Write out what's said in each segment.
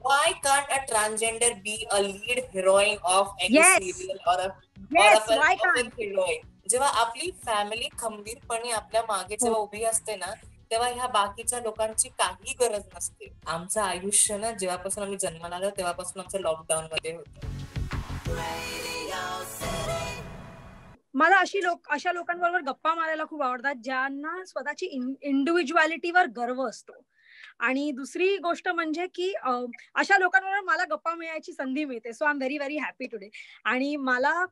why can't a transgender be a lead heroine of any Yes. serial or Yes, of why a can't? heroine? जेव्हा आपली family खंबीरपणे आपल्या मागे जेव्हा उभी असते ना, तेव्हा ह्या बाकीच्या लोकांची काही गरज नसते. आमचं आयुष्य ना जेव्हापासून आम्ही जन्माला आलो तेव्हापासून आमचं लॉकडाऊन मध्ये होतं. मला अशा लोकांबरोबर गप्पा मारायला खूप आवडतात ज्यांना स्वतःची इंडिव्हिज्युअलिटीवर गर्व असतो. आणि दुसरी गोष्ट म्हणजे की अशा लोकांबरोबर मला गप्पा मिळायची संधी मिळते. So I am very very happy today. आणि मला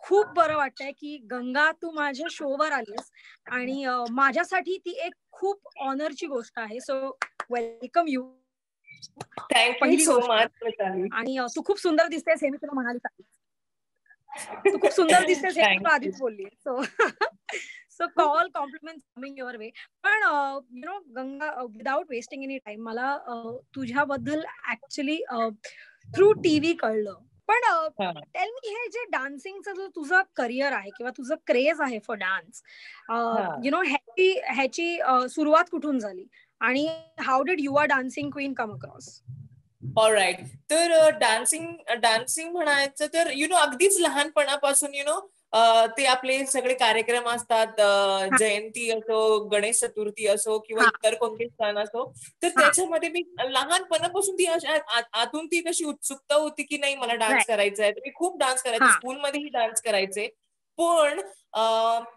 खूप बरं वाटतंय की गंगा तू माझ्या शोवर आलीस आणि माझ्यासाठी ती एक खूप ऑनरची गोष्ट आहे. So welcome you. पहिली सो गोष्ट. मच. आणि तू खूप सुंदर दिसतेस हे मी तुला म्हणाली. तू खूप सुंदर दिसतेस हे तू आधीच बोलली. So call compliments coming your way. पण you know Ganga, without wasting any time, मला तुझ्याबद्दल ऍक्च्युली थ्रू टीव्ही कळलं. पण टेल मी, हे जे डान्सिंगचं जो तुझं करिअर आहे किंवा तुझं क्रेज आहे फॉर डान्स, यु नो ह्याची सुरुवात कुठून झाली आणि how did you are dancing queen come across? Alright. तर डान्सिंग म्हणायचं तर अगदीच लहानपणापासून ते आपले सगळे कार्यक्रम असतात, जयंती असो, गणेश चतुर्थी असो किंवा इतर कोणते सण असो, तर त्याच्यामध्ये मी लहानपणापासून ती आतून ती कशी उत्सुकता होती की नाही मला डान्स करायचा आहे. मी खूप डान्स करायचे, स्कूलमध्येही डान्स करायचे. पण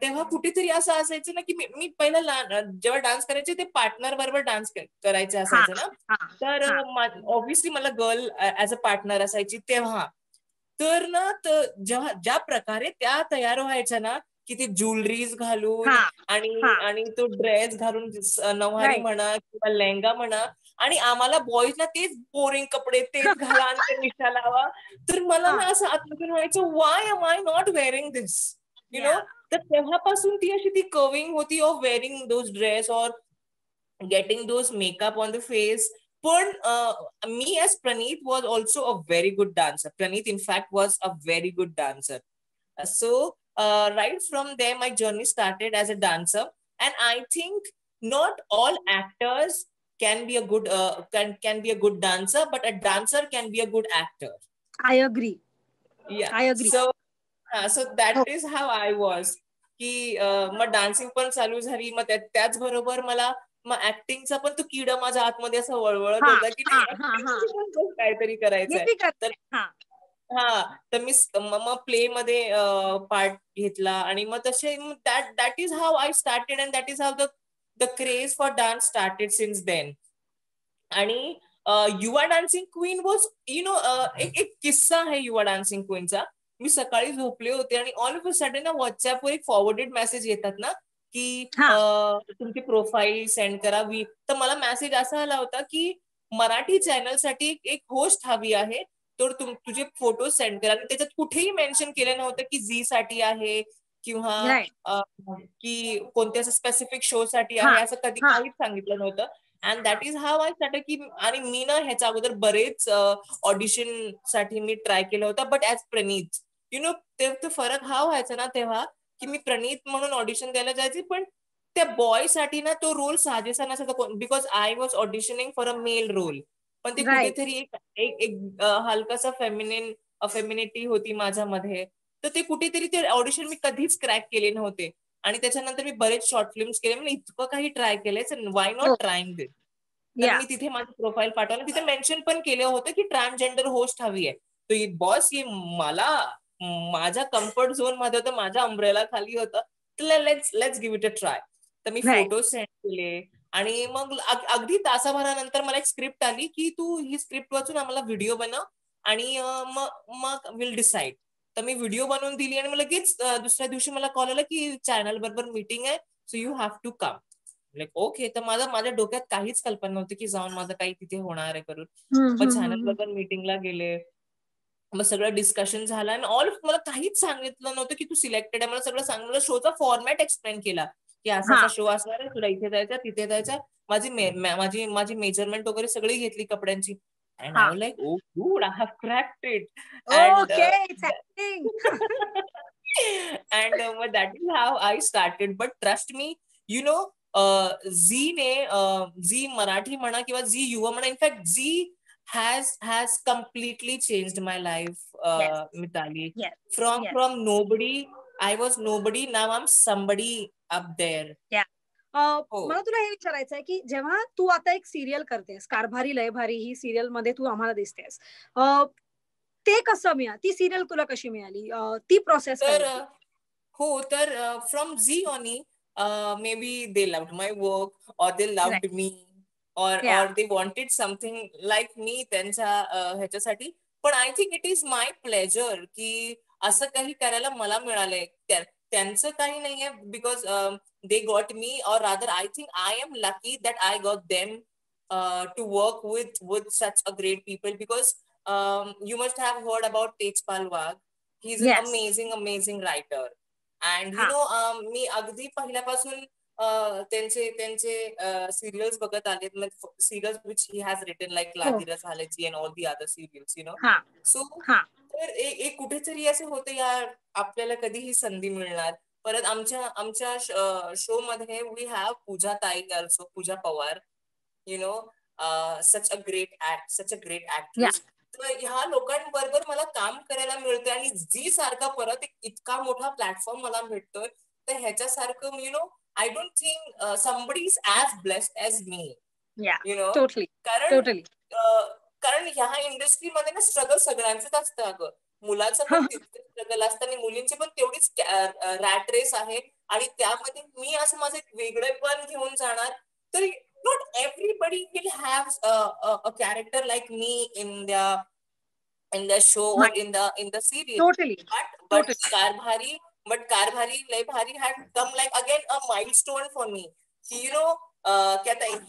तेव्हा कुठेतरी असं असायचं ना की मी पहिला जेव्हा डान्स करायचे ते पार्टनर बरोबर डान्स करायचे असायचं ना. तर ऑब्व्हियसली मला गर्ल ऍज अ पार्टनर असायची तेव्हा. तर ना जेव्हा ज्या प्रकारे त्या तयार व्हायच्या ना की ती ज्वेलरीज घालून आणि तो ड्रेस घालून, नववारी म्हणा किंवा लेहंगा म्हणा, आणि आम्हाला बॉईजला तेच बोरिंग कपडे तेच घाला आणि ते निशा लावा. तर मला ना असं आतमधून व्हायचं, why am I not wearing this, you know. तर तेव्हापासून ती अशी ती कर्विंग होती ऑफ वेअरिंग दोज ड्रेस और getting those makeup on the face. But me as Praneeth was also a very good dancer. Praneeth in fact was a very good dancer. So right from there my journey started as a dancer, and I think not all actors can be a good can be a good dancer, but a dancer can be a good actor. I agree. Yeah. I agree. So that is how I was की मग dancing पण चालू झाली. मग त्याच बरोबर मला मग ऍक्टिंगचा पण तो किडा माझ्या आतमध्ये असा वळवळत होता की नाही काहीतरी करायचंय. तर तर मी मग प्ले मध्ये पार्ट घेतला आणि मग तसे that is how I started, and that is how the craze for dance started since then. आणि युवा डान्सिंग क्वीन वॉज एक किस्सा आहे युवा डान्सिंग क्वीनचा. मी सकाळी झोपले होते आणि ऑल ऑफ अ सडन ना व्हॉट्सअपवर एक फॉरवर्डेड मेसेज येतात ना की तुमची प्रोफाईल सेंड करावी. तर मला मेसेज असा आला होता की मराठी चॅनलसाठी एक होस्ट हवी आहे, तर तुझे फोटो सेंड करा. आणि त्याच्यात कुठेही मेन्शन केलं नव्हतं की झी साठी आहे किंवा की कोणत्या स्पेसिफिक शो साठी आहे, असं कधी काहीच सांगितलं नव्हतं. And that is how I started की, आणि मी ना ह्याच्या अगोदर बरेच ऑडिशन साठी मी ट्राय केलं होतं, but as Praneet, you know, ते फरक हा व्हायचा ना तेव्हा की मी प्रणीत म्हणून ऑडिशन द्यायला जायचे, पण त्या बॉय साठी ना तो रोल साजेसा नसायचा, because I was auditioning for a male role. पण ते कुठेतरी एक हलकासा फेमिनिटी होती माझ्यामध्ये. तर ते कुठेतरी ते ऑडिशन मी कधीच क्रॅक केले नव्हते. आणि त्याच्यानंतर मी बरेच शॉर्ट फिल्म्स केले. म्हणजे इतकं काही ट्राय केलंय, वाय नॉट ट्रायिंग दिस. तर मी तिथे माझं प्रोफाईल पाठवलं. तिथे मेन्शन पण केलं होतं की ट्रान्सजेंडर होस्ट हवी आहे. तर बॉस ही मला माझ्या कम्फर्ट झोन मध्ये होतं, माझ्या अम्ब्रेला खाली होतं. तर let's give it a try. तर मी फोटो सेंड केले आणि मग अगदी तासाभरानंतर मला एक स्क्रिप्ट आली की तू ही स्क्रिप्ट वाचून आम्हाला व्हिडिओ बनव आणि मग विल डिसाईड. तर मी व्हिडिओ बनवून दिली आणि लगेच दुसऱ्या दिवशी मला कॉल आला की चॅनल बरोबर मीटिंग आहे, so you have to come. Like okay. तर माझ्या डोक्यात काहीच कल्पना नव्हती की जाऊन माझं काही तिथे होणार आहे करून. मग चॅनल बरोबर मीटिंगला गेले. मग सगळं डिस्कशन झालं आणि ऑल मला काहीच सांगितलं नव्हतं की तू सिलेक्टेड आहे. मला सगळं सांगितलं, शोचा फॉर्मॅट एक्सप्लेन केला की असा शो असणार आहे, तुला इथे जायचं तिथे जायचं. माझी मेजरमेंट वगैरे सगळी घेतली कपड्यांची. And I was like, oh, dude, I have cracked it. And that is how I started. But trust me, you know, Zee Marathi म्हणा किंवा झी युवा म्हणा, in fact Zee has completely changed my life, Yes. Mitali. Yes. From nobody, I was nobody, now I'm somebody up there. मला तुला हे विचारायचं आहे की जेव्हा तू आता एक सिरियल करतेस, कारभारी लय भारी ही सिरियल मध्ये तू आम्हाला दिसतेस, ते कसं मिळालं, ती सिरियल तुला कशी मिळाली, ती प्रोसेस काय होती? हो, तर from Zee only, maybe they loved my work, और दे लव्ड मी, और they wanted something like me त्यांच्या ह्याच्यासाठी. पण I think it is my pleasure की असं काही करायला मला मिळालंय. त्यांचं काही नाहीये, because they got me, or rather I think I am lucky that I got them to work with such a great people, because you must have heard about Tejpal Wagh. He's an amazing writer, and मी अगदी पहिल्यापासून त्यांचे serials बघत आले, serials which he has written like लागिरा झाल्याची and all the other serials, so तर एक कुठेतरी असे होते यार, आपल्याला कधी ही संधी मिळणार. परत आमच्या शो मध्ये we have Pooja Tai also, Pooja Pawar, such a great actress. तर ह्या लोकांबरोबर मला काम करायला मिळतंय, आणि झी सारखा परत इतका मोठा प्लॅटफॉर्म मला भेटतोय. तर ह्याच्यासारखं I don't think somebody is as blessed as me. कारण ह्या इंडस्ट्रीमध्ये ना स्ट्रगल सगळ्यांचंच असतं अगं. मुलाचं पण तितकं स्ट्रगल असतं, आणि मुलींची पण तेवढीच रॅट रेस आहे. आणि त्यामध्ये मी असं माझं एक वेगळेपण घेऊन जाणार. तर not everybody will have a character like me in the show और इन द सिरियल. बट कारभारी लय भारी had come like again a milestone for me.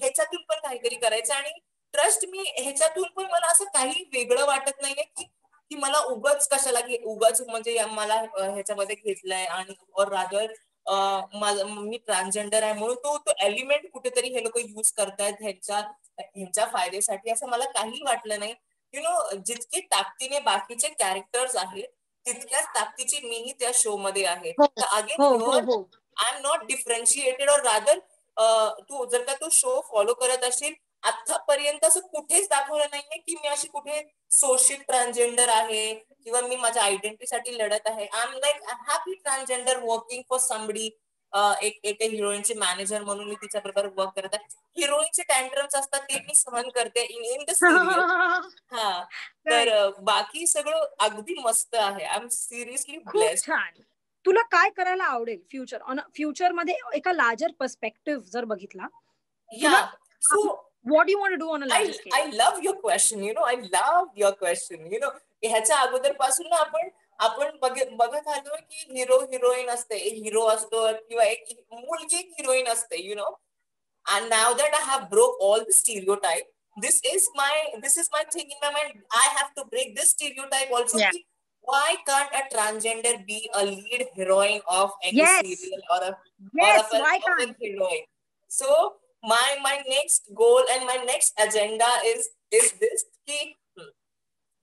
ह्याच्यातून पण काहीतरी करायचं, आणि ट्रस्ट मी ह्याच्यातून पण मला असं काही वेगळं वाटत नाहीये की मला उगाच कशाला उगाच म्हणजे मला ह्याच्यामध्ये घेतलंय. आणि और रादर मी ट्रान्सजेंडर आहे म्हणून तो एलिमेंट कुठेतरी हे लोक युज करतायत ह्यांच्या फायद्यासाठी, असं मला काही वाटलं नाही. जितकी ताकदीने बाकीचे कॅरेक्टर्स आहेत, तितक्याच ताकदीची मीही त्या शो मध्ये आहे. तर again I am not differentiated, और रादर तू जर का तू शो फॉलो करत असेल, आतापर्यंत असं कुठेच दाखवलं नाहीये की मी अशी कुठे सोशल ट्रान्सजेंडर आहे, किंवा मी माझ्या आयडेंटिटीसाठी लढत आहे. I am like happy transgender working for somebody. एक हिरोईनचे मॅनेजर म्हणून मी तिच्या बरोबर वर्क करत आहे. हिरोईनचे टँट्रम्स असतात ते मी सहन करते इन द सिरियल. तर बाकी सगळं अगदी मस्त आहे. I am seriously blessed. छान. तुला काय करायला आवडेल फ्युचर मध्ये एका लार्जर पर्स्पेक्टिव्ह जर बघितला? So what do you want to do on a larger scale? I love your question. I love your question. ह्याच्या अगोदर पासून ना आपण बघत आलो की हिरो हिरोईन असते, हिरो असतो, किंवा एक मुलगी हिरोईन असते. And now that I have broke all the stereotype, this is my thing in my mind. I have to break this stereotype also. Why can't a transgender be a lead heroine of any serial or a heroine? So my next goal and my next agenda is this की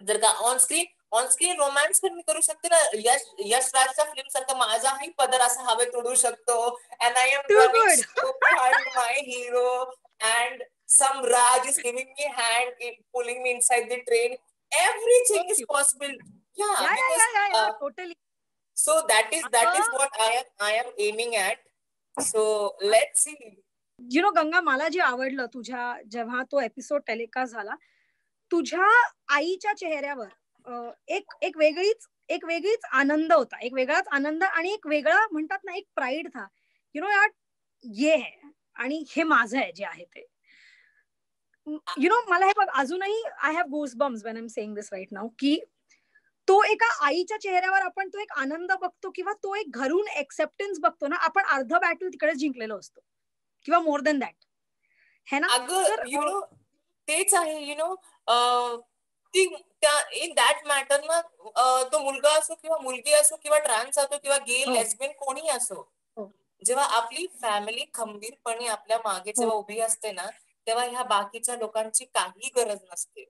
जर का on screen romance पण मी करू शकते ना. यश राजच्या film सारखा माझाही पदर असा हवे तोडू शकतो. and I am running so behind my hero, and some Raj is giving me hand in pulling me inside the train. Everything is possible. Totally. So that is what I am aiming at. So let's see. Ganga, मला जे आवडलं तुझ्या जेव्हा तो episode telecast झाला, तुझ्या आईच्या चेहऱ्यावर एक वेगळीच आनंद होता, एक वेगळाच आनंद, आणि एक वेगळा म्हणतात ना एक प्राईड था. यार ये है, आणि हे माझं आहे जे आहे ते. मला हे बघ अजूनही I have goosebumps when I am saying this right now, की तो एका आईच्या चेहऱ्यावर आपण तो एक आनंद बघतो, किंवा तो एक घरून एक्सेप्टन्स बघतो ना, आपण अर्ध बॅटल तिकडेच जिंकलेलो असतो, किंवा मोर देन दॅट, है ना? अगं तेच आहे. इन दॅट मॅटर ना, तो मुलगा असो किंवा मुलगी असो, किंवा ट्रान्स असो, किंवा गे लेस्बियन कोणी असो, जेव्हा आपली फॅमिली खंबीरपणे आपल्या मागे जेव्हा उभी असते ना, तेव्हा ह्या बाकीच्या लोकांची काही गरज नसते.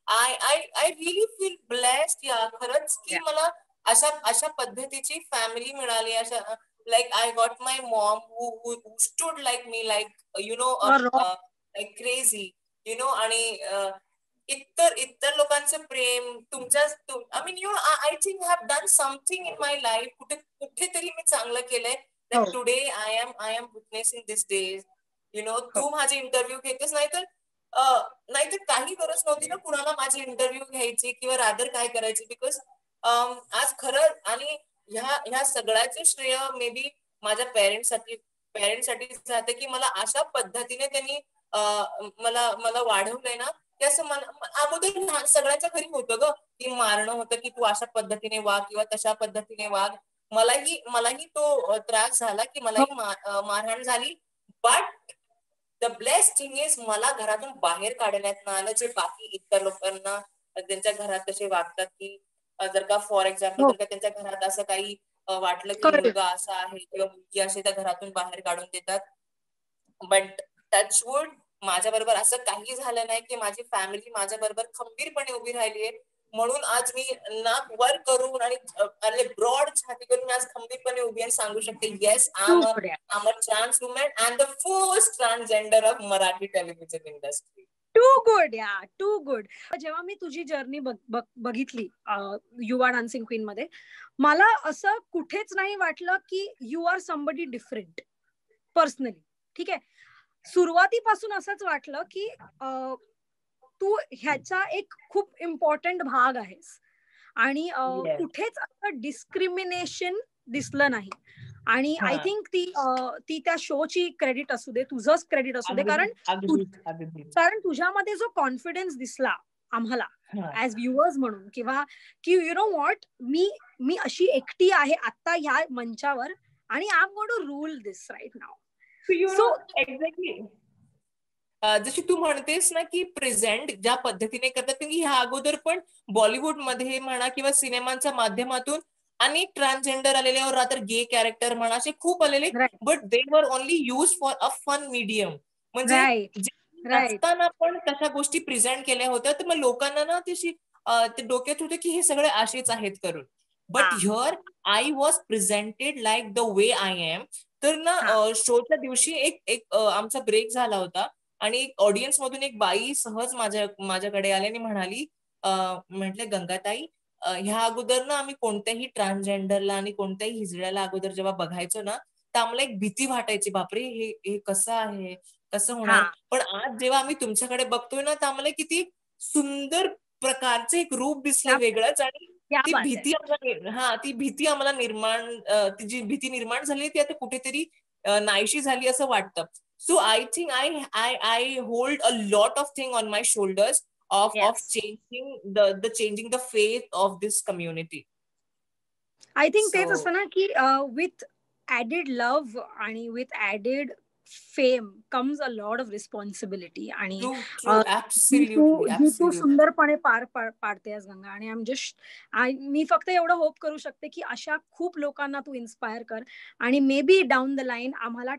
आय रिअली फील ब्लेस्ड या खरंच, की मला अशा पद्धतीची फॅमिली मिळाली. अशा like I got my mom who stood like me, like like crazy, आणि इतर लोकांचं प्रेम तुमच्या I mean you I think have done something in my life, कुठेतरी मी चांगलं केलंय. हो. Today I am witnessing this days. हो. तू माझे इंटरव्ह्यू घेतेस, नाहीतर काही गरज नव्हती ना कुणाला माझी इंटरव्ह्यू घ्यायची किंवा रादर काय करायची. बिकॉज आज खरं आणि ह्या सगळ्याचे श्रेय मे बी माझ्या पेरेंट्ससाठी जाते की मला अशा पद्धतीने त्यांनी मला वाढवलंय ना की असं अगोदर सगळ्यांच्या घरी होतं ग की मारणं होतं की तू अशा पद्धतीने वाग किंवा तशा पद्धतीने वाग. मलाही तो त्रास झाला की मलाही मारहाण झाली. But the best thing is मला घरातून बाहेर काढण्यात नाही आलं. जे बाकी इतर लोकांना त्यांच्या घरात तसे वागतात की जर का फॉर एक्झाम्पल जर का त्यांच्या घरात असं काही वाटलं की मुलगा असा आहे किंवा मुलगी अशी त्या घरातून बाहेर काढून देतात. बट टचवूड माझ्या बरोबर असं काही झालं नाही की माझी फॅमिली माझ्या बरोबर खंबीरपणे उभी राहिली आहे. म्हणून आज मी नाक वर करून आणि ब्रॉड छाती करून आज खंबीरपणे उभी आणि सांगू शकते yes I am a trans woman and the first transgender of Marathi television industry. Too good ya too good. जेव्हा मी तुझी जर्नी बघितली युवा डान्सिंग क्वीन मध्ये, मला असं कुठेच नाही वाटलं की you are somebody different personally. ठीक आहे, सुरुवातीपासून असंच वाटलं की तू ह्याचा एक खूप इम्पॉर्टंट भाग आहेस आणि कुठेच असं डिस्क्रिमिनेशन दिसलं नाही. आणि आय थिंक ती त्या शोची क्रेडिट असू दे, तुझंच क्रेडिट असू दे, कारण तुझ्यामध्ये जो कॉन्फिडन्स दिसला आम्हाला ऍज व्ह्युअर्स म्हणून, किंवा की यु नो व्हॉट, मी अशी एकटी आहे आता ह्या मंचावर आणि I am going to rule this right now. So exactly जशी तू म्हणतेस ना की प्रेझेंट ज्या पद्धतीने करतात, की ह्या अगोदर पण बॉलिवूडमध्ये म्हणा किंवा सिनेमांच्या माध्यमातून अनेक ट्रान्सजेंडर आलेले और रादर गे कॅरेक्टर म्हणा असे खूप आलेले, but they were only use for a fun medium. म्हणजे नसताना पण तशा गोष्टी प्रेझेंट केल्या होत्या, तर मग लोकांना ना ते डोक्यात होतं की हे सगळे असेच आहेत करून. But here I was presented like the way I am. तर ना शोच्या दिवशी एक आमचा ब्रेक झाला होता आणि ऑडियन्स मधून एक बाई सहज माझ्याकडे आली आणि म्हणाली, म्हटलं गंगाताई, ह्या अगोदर ना आम्ही कोणत्याही ट्रान्सजेंडरला आणि कोणत्याही हिजड्याला अगोदर जेव्हा बघायचो ना, तर आम्हाला एक भीती वाटायची, बापरे हे कसं आहे, कसं होणार. पण आज जेव्हा आम्ही तुमच्याकडे बघतोय ना, तर आम्हाला किती सुंदर प्रकारचे एक रूप दिसलं वेगळंच. आणि ती भीती आम्हाला ती जी भीती निर्माण झाली ती आता कुठेतरी नाहीशी झाली असं वाटतं. So I think I hold a lot of thing on my shoulders of changing the faith of this community. I think तेच असतं ना की with added love आणि with added fame comes a lot of responsibility. आणि तू सुंदरपणे पार पाडतेस गंगा. आणि मी फक्त एवढं होप करू शकते की अशा खूप लोकांना तू इन्स्पायर कर आणि may be down the line आम्हाला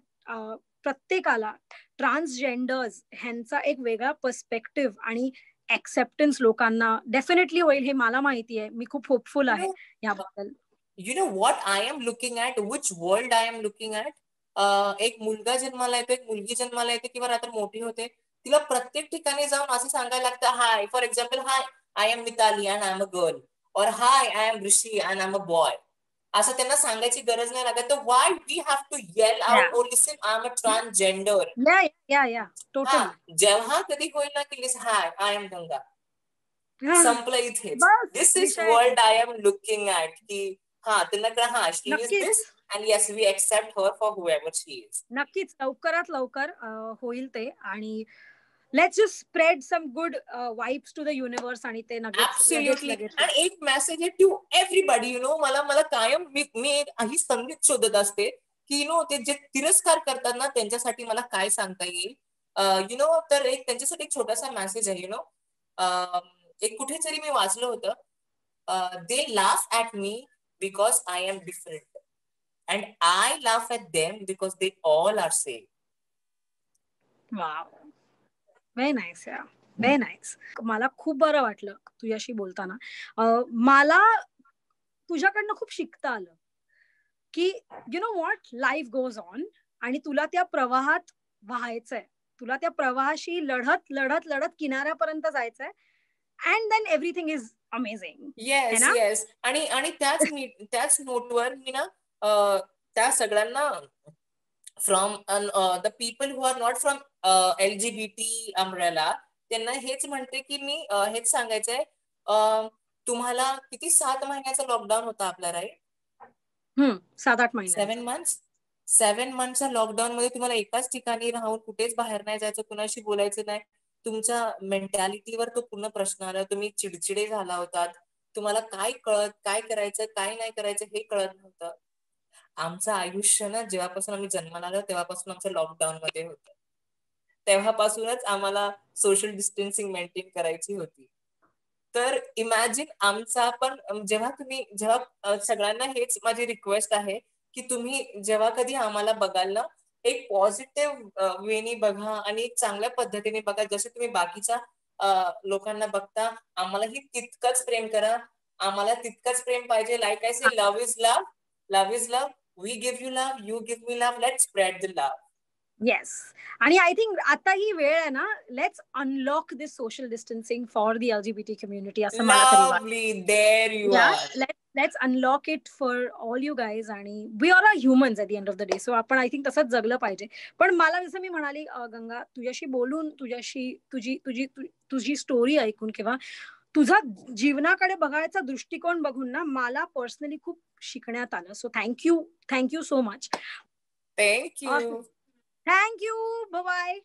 प्रत्येकाला ट्रान्सजेंडर्स ह्यांचा एक वेगळा पर्स्पेक्टिव्ह आणि ऍक्सेप्टन्स लोकांना डेफिनेटली होईल, हे मला माहिती आहे. मी खूप होपफुल आहे याबद्दल. You know what I am looking at, which world I am looking at. एक मुलगा जन्माला येतो, एक मुलगी जन्माला येते किंवा रात्र मोठी होते, तिला प्रत्येक ठिकाणी जाऊन असं सांगायला लागतं, hi for example, hi I am Mitali and I am a girl, और hi I am Rishi and I am a boy. असं त्यांना सांगायची गरज नाही लागत. तर why we have to yell out और listen I am a transgender. जेव्हा कधी होईल ना की listen hi I am Ganga, संपलं इथेच. This is world I am looking at. की त्यांना she is this and yes we accept her for whoever she is. नक्कीच लवकरात लवकर होईल ते. आणि let's just spread some good vibes to the universe. आणि ते Absolutely. आणि एक मेसेज आहे टू एव्हरीबडी. मला कायम मी ही संगीत शोधत असते की ते जे तिरस्कार करतात ना त्यांच्यासाठी मला काय सांगता येईल. तर त्यांच्यासाठी एक छोटासा मेसेज आहे. एक कुठेतरी मी वाचलं होतं, they laugh at me because I am different and I laugh at them because they all are same. Wow. Very nice, yeah. Very nice. मला खूप बरं वाटलं तुझ्याशी बोलताना. मला तुझ्याकडनं खूप शिकता आलं की you know what, life goes on आणि तुला त्या प्रवाहात व्हायचंय, तुला त्या प्रवाहाशी लढत लढत लढत किनाऱ्यापर्यंत जायचंय. And then everything is amazing. Yes. आणि त्याच नोटवर मी ना त्या सगळ्यांना from the people who are not from LGBT umbrella त्यांना हेच म्हणते की मी हेच सांगायचंय, तुम्हाला किती 7 महिन्याचा लॉकडाऊन होता आपला, राईट? 7-8 महिने. 7 मंथच्या लॉकडाऊन मध्ये तुम्हाला एकाच ठिकाणी राहून कुठेच बाहेर नाही जायचं, कुणाशी बोलायचं नाही. तुमच्या मेंटॅलिटीवर तो पूर्ण प्रश्न आला. तुम्ही चिडचिडे झाला होतात. तुम्हाला काय करायचं काय नाही करायचं हे कळत नव्हतं. आमचं आयुष्य ना जेव्हापासून आम्ही जन्माला आलो तेव्हापासून आमचं लॉकडाऊन मध्ये होतं. तेव्हापासूनच आम्हाला सोशल डिस्टन्सिंग मेंटेन करायची होती. तर इमॅजिन आमचा पण जेव्हा सगळ्यांना हेच माझी रिक्वेस्ट आहे की तुम्ही जेव्हा कधी आम्हाला बघाल ना, एक पॉझिटिव्ह वेनी बघा आणि एक चांगल्या पद्धतीने बघा. जसे तुम्ही बाकीच्या लोकांना बघता, आम्हालाही तितकंच प्रेम करा. आम्हाला तितकंच प्रेम पाहिजे. Like I say, love is love. We give you love, you give me love. Let's spread the love. Yes. आणि आय थिंक आता ही वेळ आहे ना, let's unlock this social distancing for the LGBT community, असं मला तरी वाटतं. Lovely, there you are. Let's unlock it for all you guys. आणि we are humans at the end of the day. So आपण आय थिंक तसंच जगलं पाहिजे. पण मला जसं मी म्हणाली गंगा, तुझ्याशी बोलून, तुझी स्टोरी ऐकून किंवा तुझा जीवनाकडे बघायचा दृष्टिकोन बघून ना, मला पर्सनली खूप शिकण्यात आलं. So thank you so much. Thank you. Thank you. Bye.